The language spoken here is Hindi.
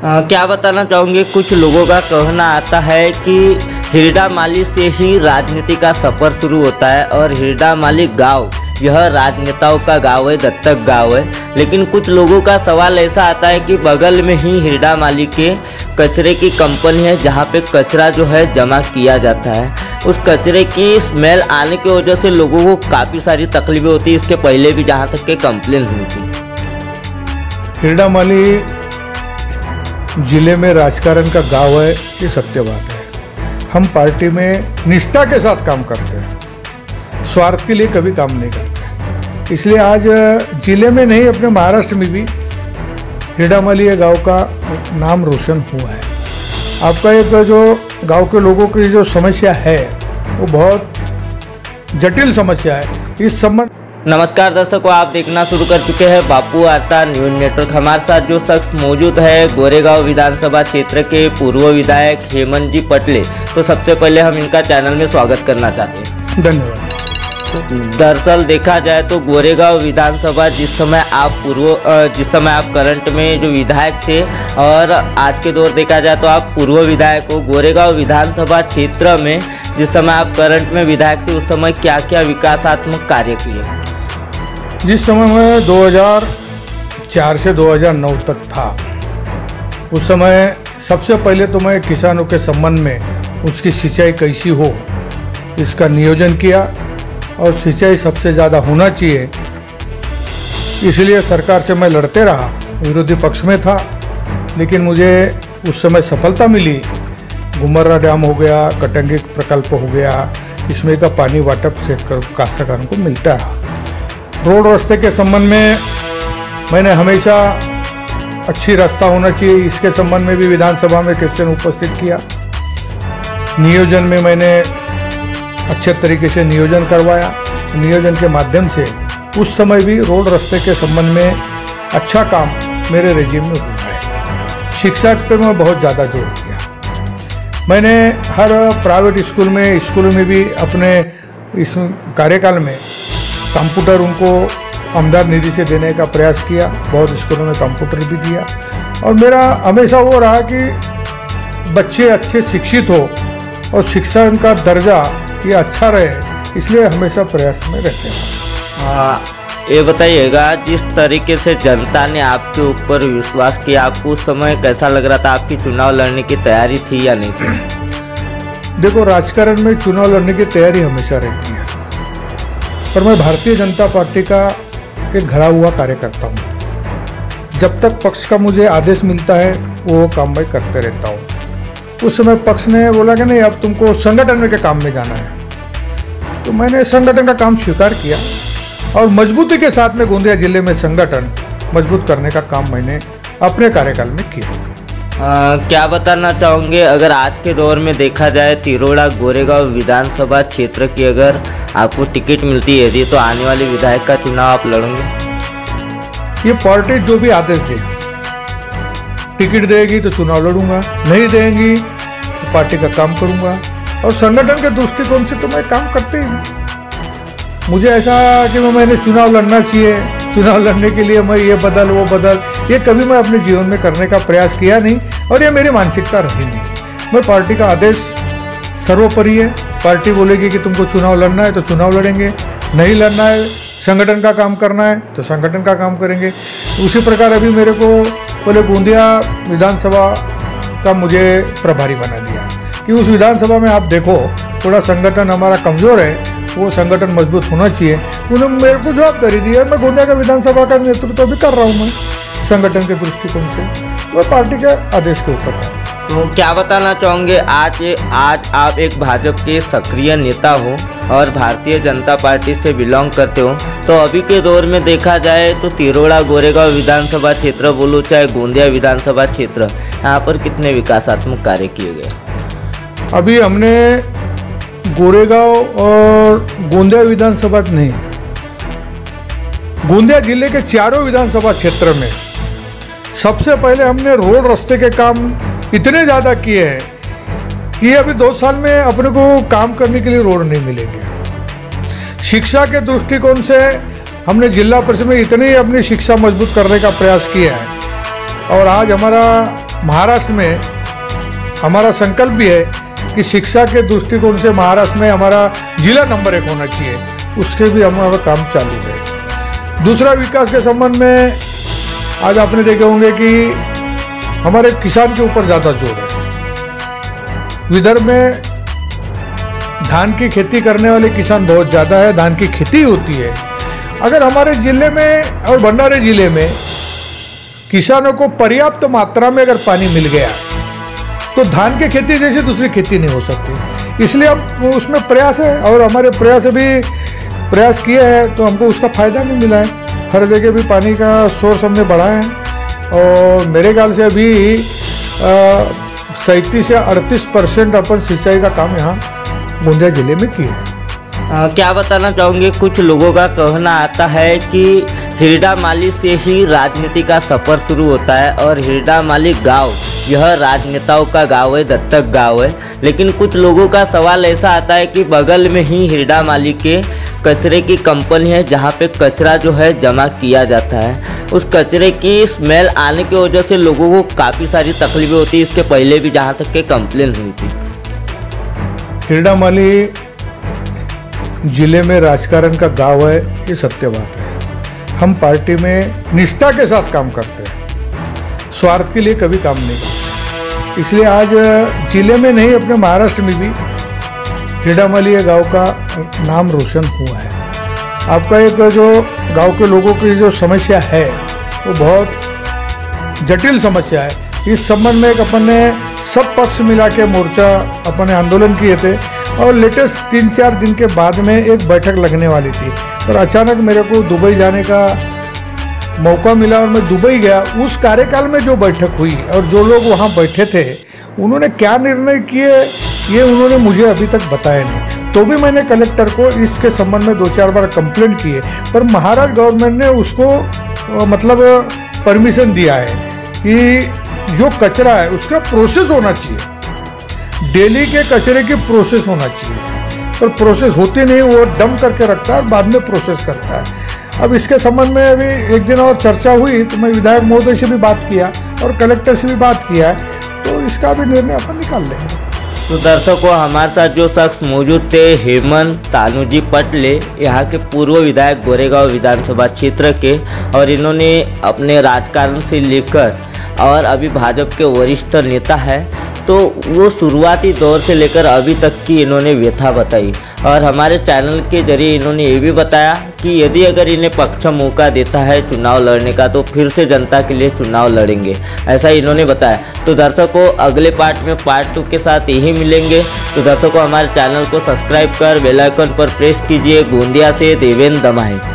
क्या बताना चाहूँगे, कुछ लोगों का कहना आता है कि हिरडामाली से ही राजनीति का सफ़र शुरू होता है और हिरडामाली गांव यह राजनेताओं का गांव है, दत्तक गांव है। लेकिन कुछ लोगों का सवाल ऐसा आता है कि बगल में ही हिरडामाली के कचरे की कंपनी है जहां पे कचरा जो है जमा किया जाता है। उस कचरे की स्मेल आने की वजह से लोगों को काफ़ी सारी तकलीफें होती है। इसके पहले भी जहां तक के कंप्लेन हुई थी। हिरडामाली जिले में राजकारण का गांव है, ये सत्य बात है। हम पार्टी में निष्ठा के साथ काम करते हैं, स्वार्थ के लिए कभी काम नहीं करते। इसलिए आज जिले में नहीं, अपने महाराष्ट्र में भी हिरडामाली गांव का नाम रोशन हुआ है। आपका एक जो गांव के लोगों की जो समस्या है वो बहुत जटिल समस्या है। इस संबंध नमस्कार दर्शकों, आप देखना शुरू कर चुके हैं बापू वार्ता न्यूज नेटवर्क। हमारे साथ जो शख्स मौजूद है गोरेगांव विधानसभा क्षेत्र के पूर्व विधायक हेमंत जी पटले। तो सबसे पहले हम इनका चैनल में स्वागत करना चाहते हैं। धन्यवाद। दरअसल देखा जाए तो गोरेगांव विधानसभा जिस समय आप करंट में जो विधायक थे और आज के दौर देखा जाए तो आप पूर्व विधायक हो। गोरेगांव विधानसभा क्षेत्र में जिस समय आप करंट में विधायक थे उस समय क्या क्या विकासात्मक कार्य किए? जिस समय मैं 2004 से 2009 तक था, उस समय सबसे पहले तो मैं किसानों के संबंध में उसकी सिंचाई कैसी हो इसका नियोजन किया और सिंचाई सबसे ज़्यादा होना चाहिए, इसलिए सरकार से मैं लड़ते रहा, विरोधी पक्ष में था। लेकिन मुझे उस समय सफलता मिली। गुमर्रा डैम हो गया, कटंगी प्रकल्प हो गया, इसमें का पानी वाटप से काश्तकारों को मिलता रहा। रोड रास्ते के संबंध में मैंने हमेशा अच्छी रास्ता होना चाहिए, इसके संबंध में भी विधानसभा में क्वेश्चन उपस्थित किया। नियोजन में मैंने अच्छे तरीके से नियोजन करवाया। नियोजन के माध्यम से उस समय भी रोड रास्ते के संबंध में अच्छा काम मेरे रेजिम में हुआ है। शिक्षा पे मैं बहुत ज़्यादा जोर दिया। मैंने हर प्राइवेट स्कूल में भी अपने इस कार्यकाल में कंप्यूटर उनको आमदार निधि से देने का प्रयास किया। बहुत स्कूलों में कंप्यूटर भी दिया और मेरा हमेशा वो रहा कि बच्चे अच्छे शिक्षित हो और शिक्षा का दर्जा ये अच्छा रहे, इसलिए हमेशा प्रयास में रहते हैं। ये बताइएगा, जिस तरीके से जनता ने आपके ऊपर विश्वास किया, आपको उस समय कैसा लग रहा था? आपकी चुनाव लड़ने की तैयारी थी या नहीं थी? देखो, राजकारण में चुनाव लड़ने की तैयारी हमेशा रहती है, पर मैं भारतीय जनता पार्टी का एक घड़ा हुआ कार्यकर्ता हूँ। जब तक पक्ष का मुझे आदेश मिलता है वो काम मैं करते रहता हूँ। उस समय पक्ष ने बोला कि नहीं, अब तुमको संगठन के काम में जाना है, तो मैंने संगठन का काम स्वीकार किया और मजबूती के साथ में गोंदिया जिले में संगठन मजबूत करने का काम मैंने अपने कार्यकाल में किया। क्या बताना चाहोगे, अगर आज के दौर में देखा जाए तिरोड़ा गोरेगांव विधानसभा क्षेत्र की अगर आपको टिकट मिलती है यदि, तो आने वाले विधायक का चुनाव आप लड़ोगे? ये पार्टी जो भी आदेश दे, टिकट देगी तो चुनाव लड़ूंगा, नहीं देंगी तो पार्टी का काम करूंगा। और संगठन के दृष्टिकोण से तो मैं काम करते ही हूँ। मुझे ऐसा कि मैंने चुनाव लड़ना चाहिए, चुनाव लड़ने के लिए मैं ये बदल वो बदल, ये कभी मैं अपने जीवन में करने का प्रयास किया नहीं और ये मेरी मानसिकता रही नहीं। मैं पार्टी का आदेश सर्वोपरि है। पार्टी बोलेगी कि तुमको चुनाव लड़ना है तो चुनाव लड़ेंगे, नहीं लड़ना है, संगठन का काम करना है तो संगठन का काम करेंगे। उसी प्रकार अभी मेरे को बोले गोंदिया विधानसभा का मुझे प्रभारी बना दिया कि उस विधानसभा में आप देखो थोड़ा संगठन हमारा कमज़ोर है, वो संगठन मजबूत होना चाहिए। उन्होंने मेरे को जवाबदारी दी है। मैं गोंदिया का विधानसभा का नेतृत्व भी कर रहा हूँ। मैं संगठन के दृष्टिकोण से वो पार्टी के आदेश के ऊपर है। तो क्या बताना चाहोगे, आज आप एक भाजपा के सक्रिय नेता हो और भारतीय जनता पार्टी से बिलोंग करते हो, तो अभी के दौर में देखा जाए तो तिरोड़ा गोरेगांव विधानसभा क्षेत्र बोलो चाहे गोंदिया विधानसभा क्षेत्र, यहाँ पर कितने विकासात्मक कार्य किए गए? अभी हमने गोरेगांव और गोंदिया विधानसभा नहीं, गोंदिया जिले के चारों विधानसभा क्षेत्र में सबसे पहले हमने रोड रास्ते के काम इतने ज़्यादा किए हैं कि अभी 2 साल में अपने को काम करने के लिए रोड नहीं मिलेंगे। शिक्षा के दृष्टिकोण से हमने जिला परिषद में इतनी अपनी शिक्षा मजबूत करने का प्रयास किया है और आज हमारा महाराष्ट्र में हमारा संकल्प भी है कि शिक्षा के दृष्टिकोण से महाराष्ट्र में हमारा जिला नंबर 1 होना चाहिए, उसके भी हमारा काम चालू है। दूसरा, विकास के संबंध में आज आपने देखे होंगे कि हमारे किसान के ऊपर ज़्यादा जोर है। विदर्भ में धान की खेती करने वाले किसान बहुत ज़्यादा है, धान की खेती होती है। अगर हमारे जिले में और भंडारे जिले में किसानों को पर्याप्त मात्रा में अगर पानी मिल गया तो धान की खेती जैसे दूसरी खेती नहीं हो सकती। इसलिए हम उसमें प्रयास है और हमारे प्रयास किए हैं तो हमको उसका फ़ायदा भी मिला है। हर जगह भी पानी का सोर्स हमने बढ़ाया है और मेरे ख्याल से अभी 37 से 38% अपन सिंचाई का काम यहाँ गोंदिया जिले में किया है। क्या बताना चाहूँगे, कुछ लोगों का कहना आता है कि हिरडामाली से ही राजनीति का सफ़र शुरू होता है और हिरडामाली गांव यह राजनेताओं का गांव है, दत्तक गांव है। लेकिन कुछ लोगों का सवाल ऐसा आता है कि बगल में ही हिरडामाली के कचरे की कंपनी है जहां पे कचरा जो है जमा किया जाता है। उस कचरे की स्मेल आने की वजह से लोगों को काफ़ी सारी तकलीफें होती है। इसके पहले भी जहां तक के कंप्लेन हुई थी। हिरडामाली जिले में राजकारण का गांव है, ये सत्य बात है। हम पार्टी में निष्ठा के साथ काम करते हैं, स्वार्थ के लिए कभी काम नहीं करते। इसलिए आज जिले में नहीं, अपने महाराष्ट्र में भी हिरडामाली गांव का नाम रोशन हुआ है। आपका एक जो गांव के लोगों की जो समस्या है वो बहुत जटिल समस्या है। इस संबंध में एक अपन ने सब पक्ष मिला के मोर्चा अपन ने आंदोलन किए थे और लेटेस्ट 3-4 दिन के बाद में एक बैठक लगने वाली थी। और अचानक मेरे को दुबई जाने का मौका मिला और मैं दुबई गया। उस कार्यकाल में जो बैठक हुई और जो लोग वहाँ बैठे थे उन्होंने क्या निर्णय किए ये उन्होंने मुझे अभी तक बताया नहीं। तो भी मैंने कलेक्टर को इसके संबंध में 2-4 बार कंप्लेंट किए, पर महाराष्ट्र गवर्नमेंट ने उसको मतलब परमिशन दिया है कि जो कचरा है उसका प्रोसेस होना चाहिए। डेली के कचरे की प्रोसेस होना चाहिए, पर प्रोसेस होती नहीं, वो डंप करके रखता है और बाद में प्रोसेस करता है। अब इसके संबंध में अभी एक दिन और चर्चा हुई तो मैं विधायक महोदय से भी बात किया और कलेक्टर से भी बात किया है, तो इसका भी निर्णय अपन निकाल लेंगे। तो दर्शकों, हमारे साथ जो शख्स मौजूद थे हेमंत तानूजी पटले, यहाँ के पूर्व विधायक गोरेगांव विधानसभा क्षेत्र के, और इन्होंने अपने राजकारण से लेकर और अभी भाजपा के वरिष्ठ नेता है, तो वो शुरुआती दौर से लेकर अभी तक की इन्होंने व्यथा बताई। और हमारे चैनल के जरिए इन्होंने ये भी बताया कि यदि अगर इन्हें पक्ष मौका देता है चुनाव लड़ने का तो फिर से जनता के लिए चुनाव लड़ेंगे, ऐसा इन्होंने बताया। तो दर्शकों, अगले पार्ट में पार्ट 2 के साथ यही मिलेंगे। तो दर्शकों, हमारे चैनल को सब्सक्राइब कर बेल आइकन पर प्रेस कीजिए। गोंदिया से देवेंद्र दमाही।